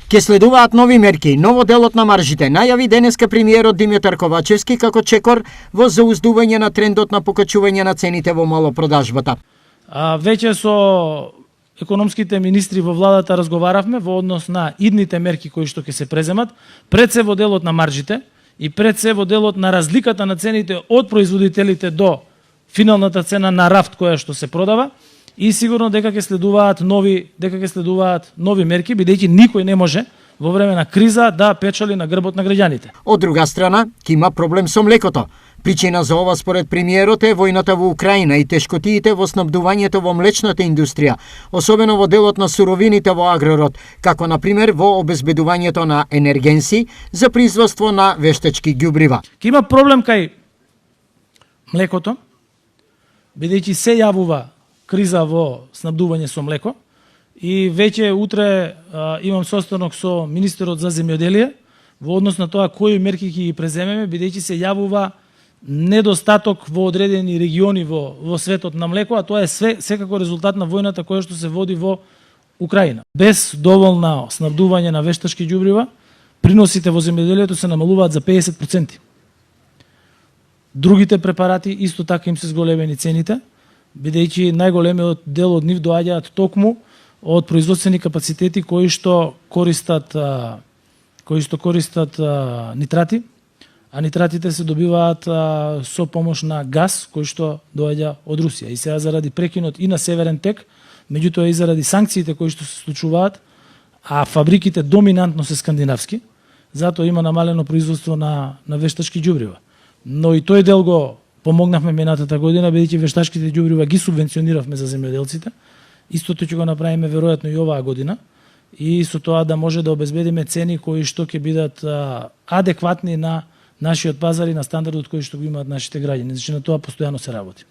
Ке следуваат нови мерки, ново делот на маржите, најави денеска премиерот Димитар Ковачевски како чекор во зауздување на трендот на покачување на цените во малопродажбата. Веќе со економските министри во владата разговаравме во однос на идните мерки кои што ќе се преземат, пред се во делот на маржите и пред се во делот на разликата на цените од производителите до финалната цена на рафт која што се продава, и сигурно дека ќе следуваат нови мерки, бидејќи никој не може во време на криза да печали на грбот на граѓаните. Од друга страна, ќе има проблем со млекото. Причина за ова според премиерот е војната во Украина и тешкотиите во снабдувањето во млечната индустрија, особено во делот на суровините во аграрот, како на пример во обезбедувањето на енергенси за производство на вештачки ѓубрива. Ќе има проблем кај млекото, бидејќи се јавува криза во снабдување со млеко, и веќе утре имам состанок со министерот за земјоделие во однос на тоа кои мерки ќе ги преземеме, бидејќи се јавува недостаток во одредени региони во светот на млеко, а тоа е секако резултат на војната која што се води во Украина. Без доволно снабдување на вештачки ѓубрива, приносите во земјоделието се намалуваат за 50%. Другите препарати исто така им се зголемени цените, бидејќи најголемиот дел од нив доаѓаат токму од производствени капацитети кои што користат нитрати, а нитратите се добиваат со помош на газ кој што доаѓа од Русија. И сега заради прекинот и на Северен тек, меѓутоа и заради санкциите кои што се случуваат, а фабриките доминантно се скандинавски, затоа има намалено производство на вештачки ѓубрива. Но и тој дел го помогнавме минатата година, бидејќи вештачките ѓубрива ги субвенциониравме за земјоделците. Истото ќе го направиме веројатно и оваа година, и со тоа да може да обезбедиме цени кои што ќе бидат адекватни на нашиот пазар и на стандардот кој што го имаат нашите граѓани. Значи на тоа постојано се работи.